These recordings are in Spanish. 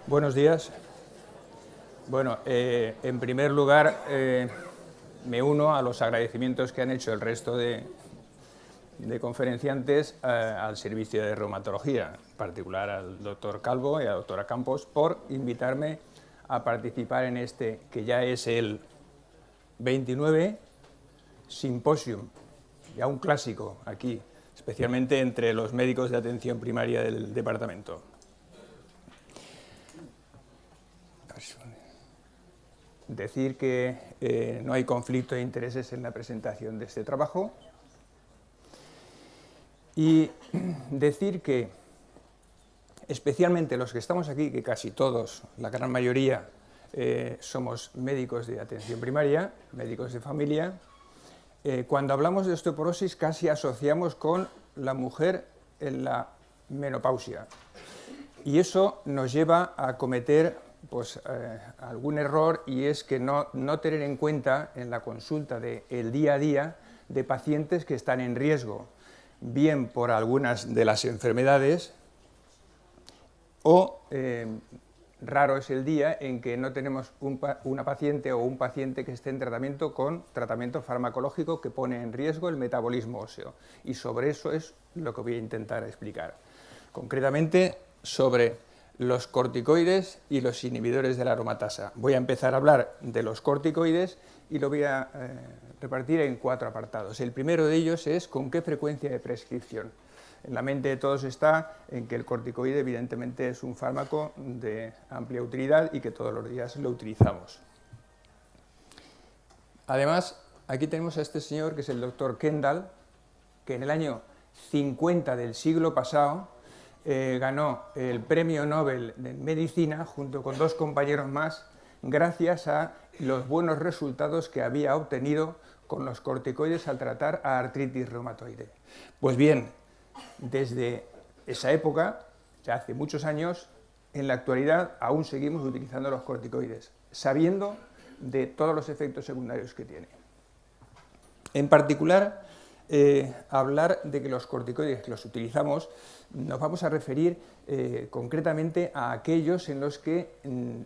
Buenos días. Bueno, en primer lugar, me uno a los agradecimientos que han hecho el resto de conferenciantes al servicio de reumatología, en particular al doctor Calvo y a la doctora Campos, por invitarme a participar en este, que ya es el 29 Symposium, ya un clásico aquí, especialmente entre los médicos de atención primaria del departamento. Decir que no hay conflicto de intereses en la presentación de este trabajo y decir que, especialmente los que estamos aquí, que casi todos, la gran mayoría, somos médicos de atención primaria, médicos de familia, cuando hablamos de osteoporosis casi asociamos con la mujer en la menopausia y eso nos lleva a cometer algún error, y es que no tener en cuenta en la consulta del día a día de pacientes que están en riesgo, bien por algunas de las enfermedades o raro es el día en que no tenemos una paciente o un paciente que esté en tratamiento con tratamiento farmacológico que pone en riesgo el metabolismo óseo, y sobre eso es lo que voy a intentar explicar. Concretamente sobre los corticoides y los inhibidores de la aromatasa. Voy a empezar a hablar de los corticoides y lo voy a repartir en 4 apartados. El primero de ellos es con qué frecuencia de prescripción. En la mente de todos está en que el corticoide evidentemente es un fármaco de amplia utilidad y que todos los días lo utilizamos. Además, aquí tenemos a este señor que es el doctor Kendall, que en el año 50 del siglo pasado ganó el premio Nobel de Medicina junto con 2 compañeros más gracias a los buenos resultados que había obtenido con los corticoides al tratar a artritis reumatoide. Pues bien, desde esa época, ya hace muchos años, en la actualidad aún seguimos utilizando los corticoides, sabiendo de todos los efectos secundarios que tiene. En particular, hablar de que los corticoides que los utilizamos, nos vamos a referir concretamente a aquellos en los que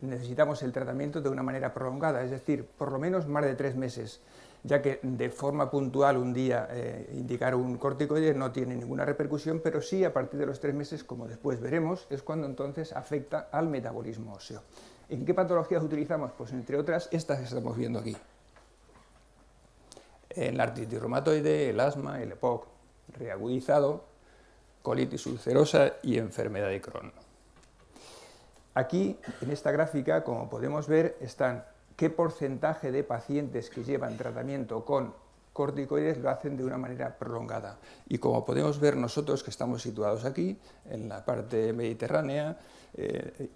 necesitamos el tratamiento de una manera prolongada, es decir, por lo menos más de 3 meses, ya que de forma puntual un día indicar un corticoide no tiene ninguna repercusión, pero sí a partir de los 3 meses, como después veremos, es cuando entonces afecta al metabolismo óseo. ¿En qué patologías utilizamos? Pues entre otras estas que estamos viendo aquí. En la artritis reumatoide, el asma, el EPOC reagudizado, colitis ulcerosa y enfermedad de Crohn. Aquí, en esta gráfica, como podemos ver, están qué porcentaje de pacientes que llevan tratamiento con corticoides lo hacen de una manera prolongada. Y como podemos ver nosotros, que estamos situados aquí, en la parte mediterránea,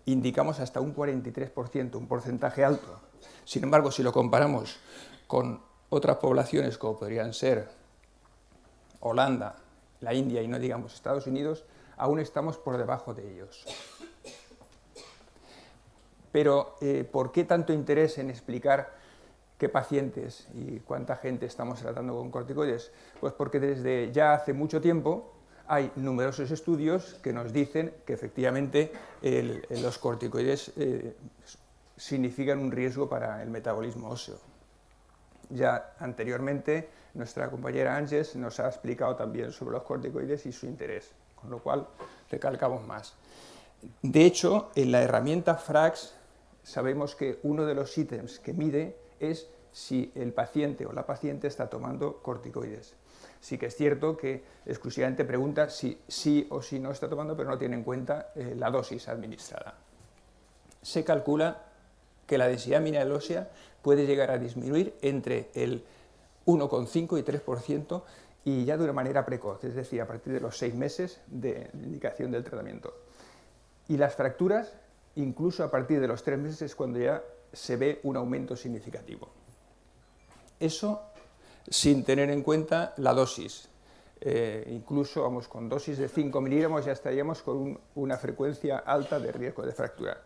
indicamos hasta un 43%, un porcentaje alto. Sin embargo, si lo comparamos con otras poblaciones, como podrían ser Holanda, la India y no digamos Estados Unidos, aún estamos por debajo de ellos. Pero, ¿por qué tanto interés en explicar qué pacientes y cuánta gente estamos tratando con corticoides? Pues porque desde ya hace mucho tiempo hay numerosos estudios que nos dicen que efectivamente los corticoides significan un riesgo para el metabolismo óseo. Ya anteriormente nuestra compañera Ángeles nos ha explicado también sobre los corticoides y su interés, con lo cual recalcamos más. De hecho, en la herramienta FRAX sabemos que uno de los ítems que mide es si el paciente o la paciente está tomando corticoides. Sí que es cierto que exclusivamente pregunta si sí o si no está tomando, pero no tiene en cuenta la dosis administrada. Se calcula que la densidad mineral ósea puede llegar a disminuir entre el 1,5 y 3% y ya de una manera precoz, es decir, a partir de los 6 meses de indicación del tratamiento. Y las fracturas, incluso a partir de los 3 meses, es cuando ya se ve un aumento significativo. Eso sin tener en cuenta la dosis. Incluso vamos, con dosis de 5 miligramos ya estaríamos con una frecuencia alta de riesgo de fractura.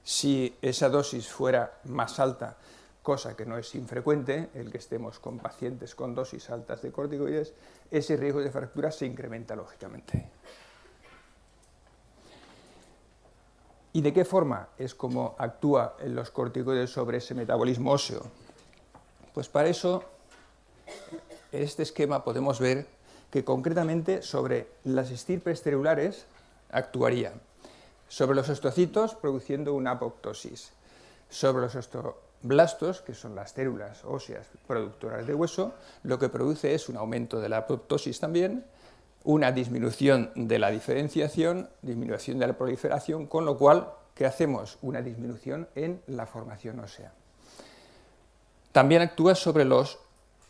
Si esa dosis fuera más alta, cosa que no es infrecuente, el que estemos con pacientes con dosis altas de corticoides, ese riesgo de fractura se incrementa lógicamente. ¿Y de qué forma es como actúa en los corticoides sobre ese metabolismo óseo? Pues para eso, en este esquema podemos ver que concretamente sobre las estirpes celulares actuaría, sobre los osteocitos produciendo una apoptosis, sobre los osteoblastos, que son las células óseas productoras de hueso, lo que produce es un aumento de la apoptosis también, una disminución de la diferenciación, disminución de la proliferación, con lo cual, ¿qué hacemos? Una disminución en la formación ósea. También actúa sobre los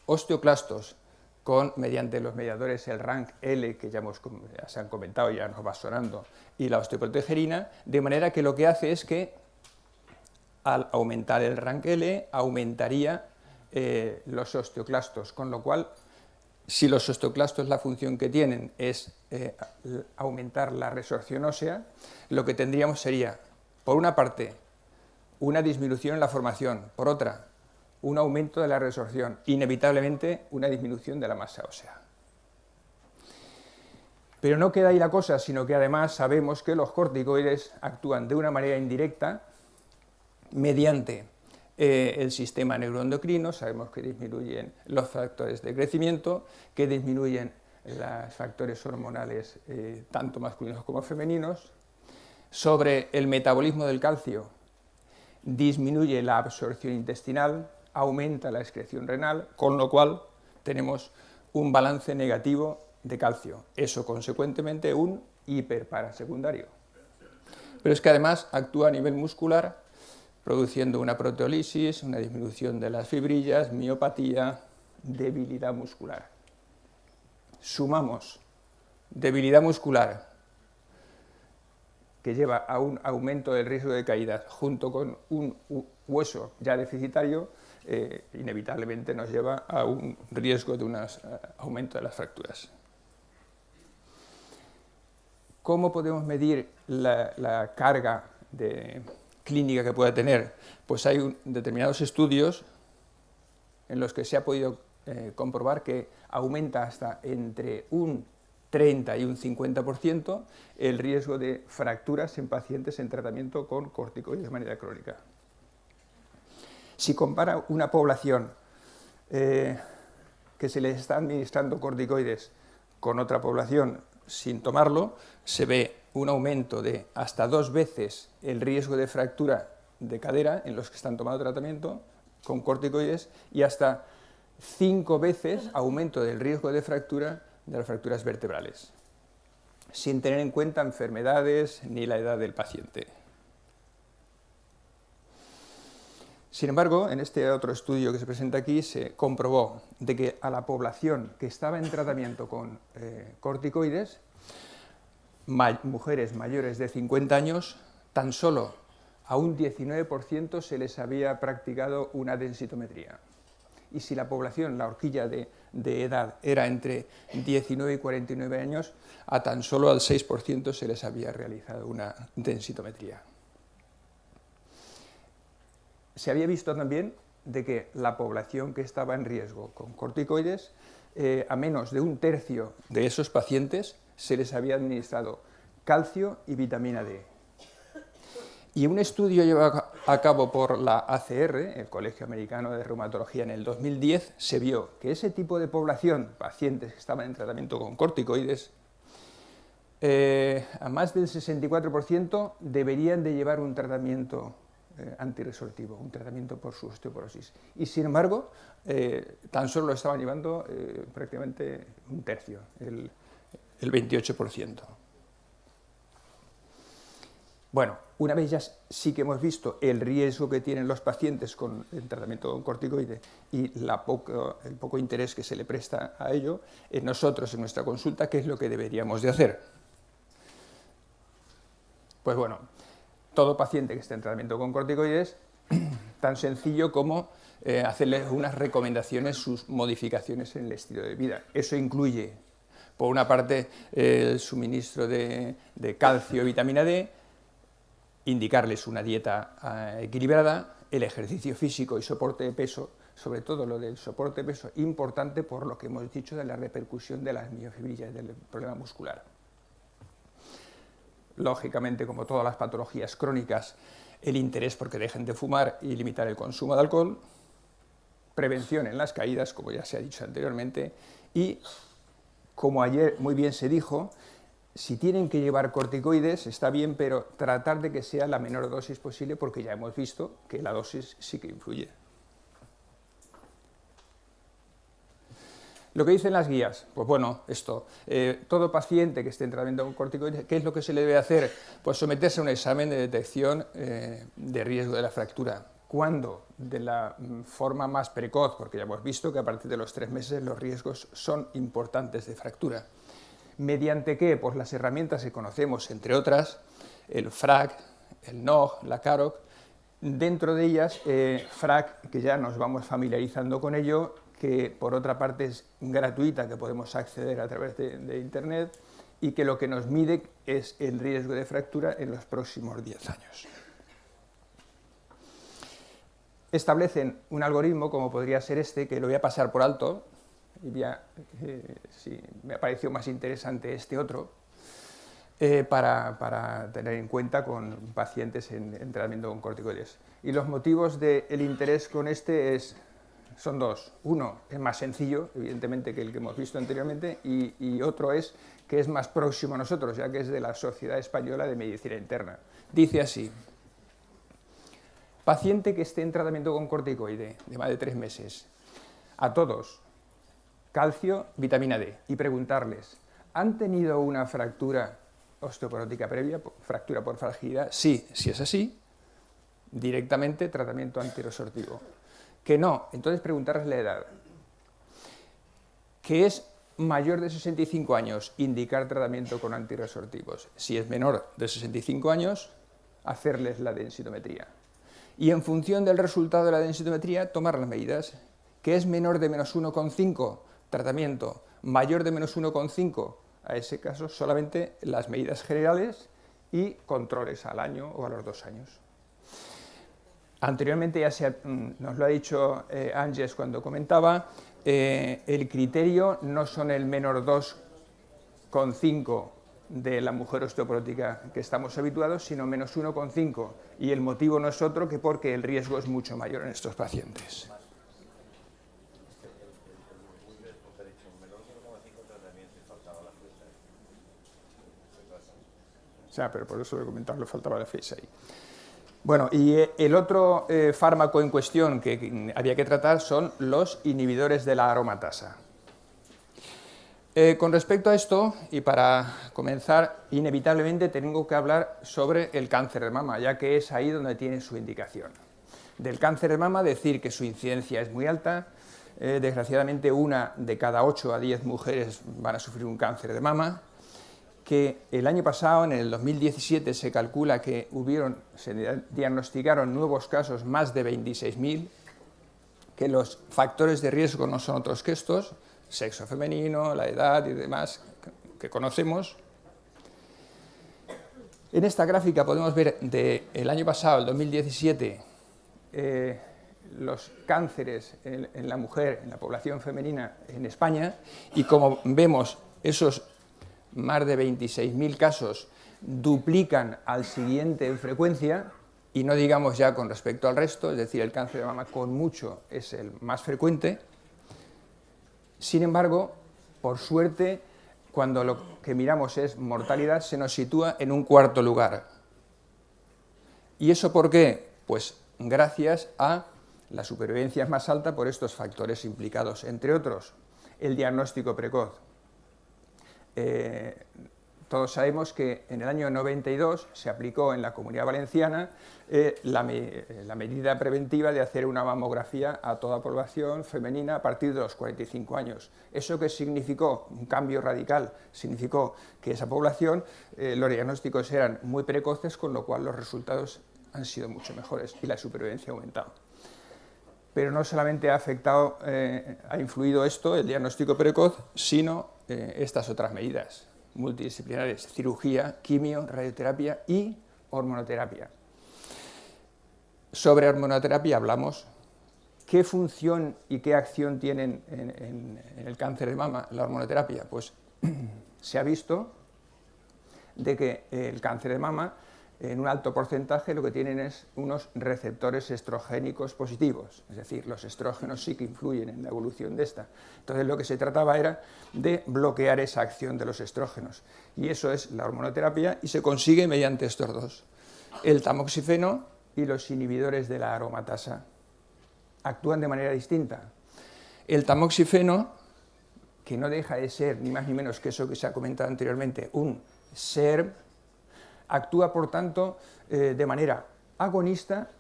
osteoclastos, mediante los mediadores el RANKL, que ya se han comentado, ya nos va sonando, y la osteoprotegerina, de manera que lo que hace es que al aumentar el RANKL aumentaría los osteoclastos, con lo cual, si los osteoclastos la función que tienen es aumentar la resorción ósea, lo que tendríamos sería, por una parte, una disminución en la formación, por otra, un aumento de la resorción, inevitablemente una disminución de la masa ósea. Pero no queda ahí la cosa, sino que además sabemos que los corticoides actúan de una manera indirecta mediante el sistema neuroendocrino. Sabemos que disminuyen los factores de crecimiento, que disminuyen los factores hormonales tanto masculinos como femeninos. Sobre el metabolismo del calcio, disminuye la absorción intestinal, aumenta la excreción renal, con lo cual tenemos un balance negativo de calcio. Eso, consecuentemente, un hiperparasecundario. Pero es que además actúa a nivel muscular, produciendo una proteólisis, una disminución de las fibrillas, miopatía, debilidad muscular. Sumamos debilidad muscular, que lleva a un aumento del riesgo de caída, junto con un hueso ya deficitario, inevitablemente nos lleva a un riesgo de un aumento de las fracturas. ¿Cómo podemos medir la carga clínica que pueda tener? Pues hay determinados estudios en los que se ha podido comprobar que aumenta hasta entre un 30 y un 50% el riesgo de fracturas en pacientes en tratamiento con corticoides de manera crónica. Si compara una población que se le está administrando corticoides con otra población sin tomarlo, se ve un aumento de hasta 2 veces el riesgo de fractura de cadera en los que están tomando tratamiento con corticoides y hasta 5 veces aumento del riesgo de fractura de las fracturas vertebrales, sin tener en cuenta enfermedades ni la edad del paciente. Sin embargo, en este otro estudio que se presenta aquí se comprobó de que a la población que estaba en tratamiento con corticoides, mujeres mayores de 50 años, tan solo a un 19% se les había practicado una densitometría. Y si la población, la horquilla de edad era entre 19 y 49 años, a tan solo al 6% se les había realizado una densitometría. Se había visto también de que la población que estaba en riesgo con corticoides, a menos de un tercio de esos pacientes se les había administrado calcio y vitamina D. Y un estudio llevado a cabo por la ACR, el Colegio Americano de Reumatología, en el 2010, se vio que ese tipo de población, pacientes que estaban en tratamiento con corticoides, a más del 64% deberían de llevar un tratamiento antirresortivo, un tratamiento por su osteoporosis. Y sin embargo, tan solo lo estaban llevando prácticamente un tercio, el 28%. Bueno, una vez ya sí que hemos visto el riesgo que tienen los pacientes con el tratamiento con corticoide y el poco interés que se le presta a ello, nosotros en nuestra consulta, ¿qué es lo que deberíamos de hacer? Pues bueno, todo paciente que esté en tratamiento con corticoides, tan sencillo como hacerles unas recomendaciones, sus modificaciones en el estilo de vida. Eso incluye, por una parte, el suministro de calcio y vitamina D, indicarles una dieta equilibrada, el ejercicio físico y soporte de peso, sobre todo lo del soporte de peso, importante por lo que hemos dicho de la repercusión de las miofibrillas, del problema muscular. lógicamente, como todas las patologías crónicas, el interés porque dejen de fumar y limitar el consumo de alcohol, prevención en las caídas, como ya se ha dicho anteriormente, y, como ayer muy bien se dijo, si tienen que llevar corticoides, está bien, pero tratar de que sea la menor dosis posible, porque ya hemos visto que la dosis sí que influye. Lo que dicen las guías, pues bueno, esto, todo paciente que esté en tratamiento con corticoides, ¿qué es lo que se le debe hacer? Pues someterse a un examen de detección de riesgo de la fractura. ¿Cuándo? De la forma más precoz, porque ya hemos visto que a partir de los 3 meses los riesgos son importantes de fractura. ¿Mediante qué? Pues las herramientas que conocemos, entre otras, el FRAC, el NOG, la CAROC. Dentro de ellas, FRAC, que ya nos vamos familiarizando con ello, que por otra parte es gratuita, que podemos acceder a través de Internet, y que lo que nos mide es el riesgo de fractura en los próximos 10 años. Establecen un algoritmo, como podría ser este, que lo voy a pasar por alto, y sí, me ha parecido más interesante este otro, para tener en cuenta con pacientes en tratamiento con corticoides. Y los motivos del interés con este son dos. Uno, es más sencillo, evidentemente, que el que hemos visto anteriormente, y otro es que es más próximo a nosotros, ya que es de la Sociedad Española de Medicina Interna. Dice así: paciente que esté en tratamiento con corticoide de más de 3 meses, a todos, calcio, vitamina D, y preguntarles, ¿han tenido una fractura osteoporótica previa, fractura por fragilidad? Sí, si es así, directamente tratamiento antirresortivo. Que no, entonces preguntarles la edad. Que es mayor de 65 años, indicar tratamiento con antirresortivos. Si es menor de 65 años, hacerles la densitometría. Y en función del resultado de la densitometría, tomar las medidas. Que es menor de -1,5, tratamiento. Mayor de -1,5, a ese caso solamente las medidas generales y controles al año o a los 2 años. Anteriormente ya nos lo ha dicho Ángeles cuando comentaba, el criterio no son el menor 2,5 de la mujer osteoporótica que estamos habituados, sino -1,5, y el motivo no es otro que porque el riesgo es mucho mayor en estos pacientes. O sea, pero por eso de comentarlo faltaba la fecha ahí. Bueno, y el otro fármaco en cuestión que había que tratar son los inhibidores de la aromatasa. Con respecto a esto, y para comenzar, inevitablemente tengo que hablar sobre el cáncer de mama, ya que es ahí donde tiene su indicación. Del cáncer de mama, decir que su incidencia es muy alta. Desgraciadamente, 1 de cada 8 a 10 mujeres van a sufrir un cáncer de mama, que el año pasado, en el 2017, se calcula que se diagnosticaron nuevos casos, más de 26.000, que los factores de riesgo no son otros que estos, sexo femenino, la edad y demás que conocemos. En esta gráfica podemos ver del año pasado, el 2017, los cánceres en la mujer, en la población femenina en España, y como vemos, esos más de 26.000 casos duplican al siguiente en frecuencia, y no digamos ya con respecto al resto, es decir, el cáncer de mama con mucho es el más frecuente. Sin embargo, por suerte, cuando lo que miramos es mortalidad, se nos sitúa en un 4.º lugar. ¿Y eso por qué? Pues gracias a la supervivencia es más alta por estos factores implicados, entre otros, el diagnóstico precoz. Todos sabemos que en el año 92 se aplicó en la Comunidad Valenciana la medida preventiva de hacer una mamografía a toda población femenina a partir de los 45 años. ¿Eso qué significó? Un cambio radical. Significó que esa población, los diagnósticos eran muy precoces, con lo cual los resultados han sido mucho mejores y la supervivencia ha aumentado. Pero no solamente ha influido esto, el diagnóstico precoz, sino estas otras medidas multidisciplinares: cirugía, quimio, radioterapia y hormonoterapia. Sobre hormonoterapia hablamos. ¿Qué función y qué acción tienen en el cáncer de mama la hormonoterapia? Pues se ha visto de que el cáncer de mama, en un alto porcentaje, lo que tienen es unos receptores estrogénicos positivos, es decir, los estrógenos sí que influyen en la evolución de esta. Entonces lo que se trataba era de bloquear esa acción de los estrógenos, y eso es la hormonoterapia, y se consigue mediante estos dos, el tamoxifeno y los inhibidores de la aromatasa. Actúan de manera distinta. El tamoxifeno, que no deja de ser ni más ni menos que eso que se ha comentado anteriormente, un SERM, actúa, por tanto, de manera agonista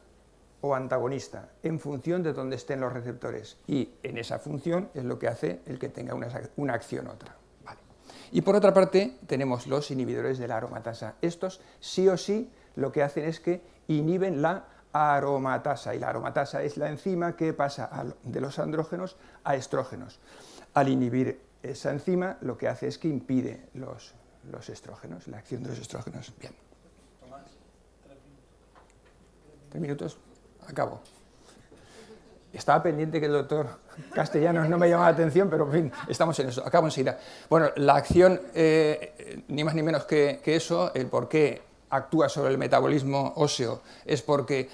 o antagonista, en función de dónde estén los receptores, y en esa función es lo que hace el que tenga una acción otra. Vale. Y por otra parte, tenemos los inhibidores de la aromatasa. Estos, sí o sí, lo que hacen es que inhiben la aromatasa, y la aromatasa es la enzima que pasa de los andrógenos a estrógenos. Al inhibir esa enzima, lo que hace es que impide los estrógenos, la acción de los estrógenos. Bien. 3 minutos, acabo. Estaba pendiente que el doctor Castellanos no me llamaba la atención, pero en fin, estamos en eso, acabo enseguida. Bueno, la acción, ni más ni menos que eso, el por qué actúa sobre el metabolismo óseo es porque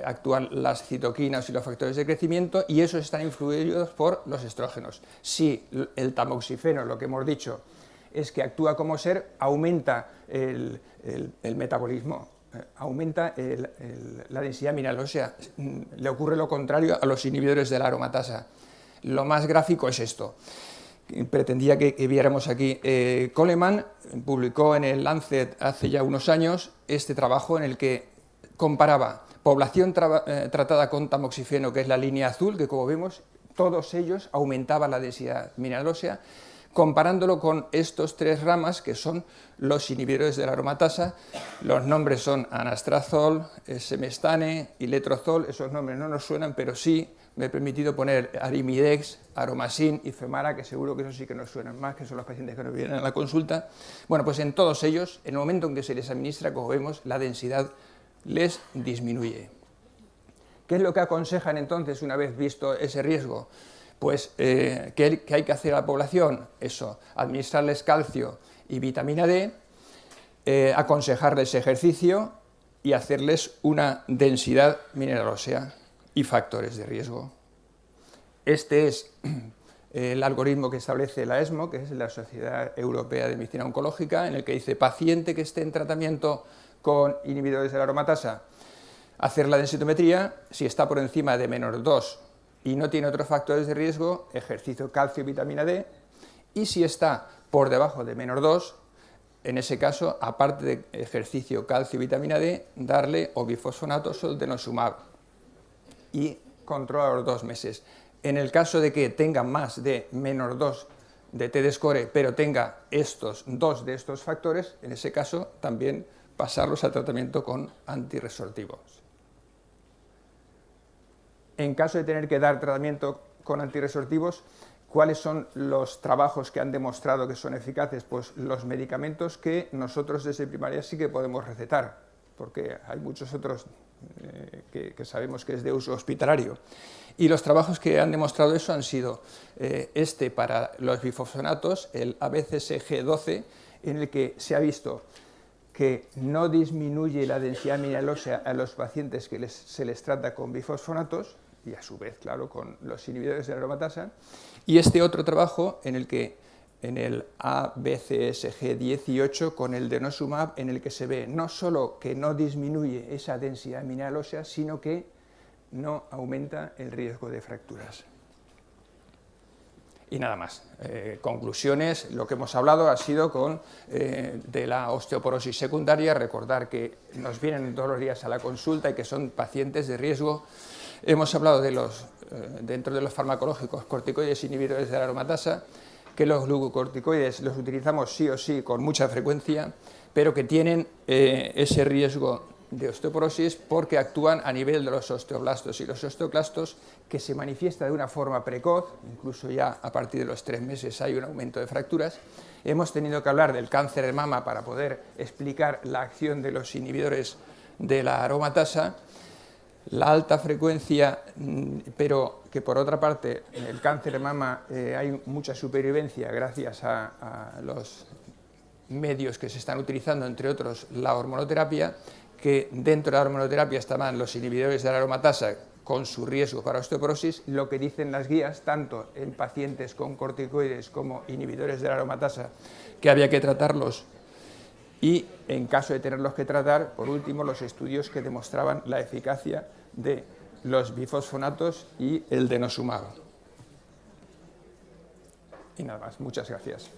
actúan las citoquinas y los factores de crecimiento, y esos están influidos por los estrógenos. Si el tamoxifeno, lo que hemos dicho, es que actúa como SER, aumenta el metabolismo, aumenta la densidad mineral ósea. Le ocurre lo contrario a los inhibidores de la aromatasa. Lo más gráfico es esto. Pretendía que viéramos aquí. Coleman publicó en el Lancet hace ya unos años este trabajo en el que comparaba población tratada con tamoxifeno, que es la línea azul, que como vemos, todos ellos aumentaban la densidad mineral ósea, comparándolo con estos 3 ramas que son los inhibidores de la aromatasa. Los nombres son anastrazol, semestane y letrozol. Esos nombres no nos suenan, pero sí me he permitido poner arimidex, aromasin y femara, que seguro que eso sí que nos suenan más, que son los pacientes que nos vienen a la consulta. Bueno, pues en todos ellos, en el momento en que se les administra, como vemos, la densidad les disminuye. ¿Qué es lo que aconsejan entonces una vez visto ese riesgo? Pues, ¿qué hay que hacer a la población? Eso, administrarles calcio y vitamina D, aconsejarles ejercicio y hacerles una densidad mineral ósea y factores de riesgo. Este es el algoritmo que establece la ESMO, que es la Sociedad Europea de Medicina Oncológica, en el que dice: paciente que esté en tratamiento con inhibidores de la aromatasa, hacer la densitometría. Si está por encima de -2 y no tiene otros factores de riesgo, ejercicio, calcio y vitamina D. Y si está por debajo de -2, en ese caso, aparte de ejercicio, calcio y vitamina D, darle o bifosfonatos o denosumab, y controla los 2 meses. En el caso de que tenga más de -2 de T-score, pero tenga dos de estos factores, en ese caso también pasarlos al tratamiento con antirresortivos. En caso de tener que dar tratamiento con antirresortivos, ¿cuáles son los trabajos que han demostrado que son eficaces? Pues los medicamentos que nosotros desde primaria sí que podemos recetar, porque hay muchos otros que sabemos que es de uso hospitalario. Y los trabajos que han demostrado eso han sido para los bifosfonatos, el ABCSG12, en el que se ha visto que no disminuye la densidad mineral ósea a los pacientes que se les trata con bifosfonatos, y a su vez, claro, con los inhibidores de la aromatasa. Y este otro trabajo en el que en el ABCSG18 con el denosumab, en el que se ve no solo que no disminuye esa densidad mineral ósea, sino que no aumenta el riesgo de fracturas. Y nada más. Conclusiones, lo que hemos hablado ha sido de la osteoporosis secundaria. Recordar que nos vienen todos los días a la consulta y que son pacientes de riesgo. Hemos hablado dentro de los farmacológicos, corticoides inhibidores de la aromatasa, que los glucocorticoides los utilizamos sí o sí con mucha frecuencia, pero que tienen ese riesgo de osteoporosis porque actúan a nivel de los osteoblastos y los osteoclastos, que se manifiesta de una forma precoz, incluso ya a partir de los 3 meses hay un aumento de fracturas. Hemos tenido que hablar del cáncer de mama para poder explicar la acción de los inhibidores de la aromatasa, la alta frecuencia, pero que por otra parte en el cáncer de mama hay mucha supervivencia gracias a los medios que se están utilizando, entre otros la hormonoterapia, que dentro de la hormonoterapia estaban los inhibidores de la aromatasa con su riesgo para osteoporosis. Lo que dicen las guías, tanto en pacientes con corticoides como inhibidores de la aromatasa, que había que tratarlos, y en caso de tenerlos que tratar, por último, los estudios que demostraban la eficacia de los bifosfonatos y el denosumab. Y nada más, muchas gracias.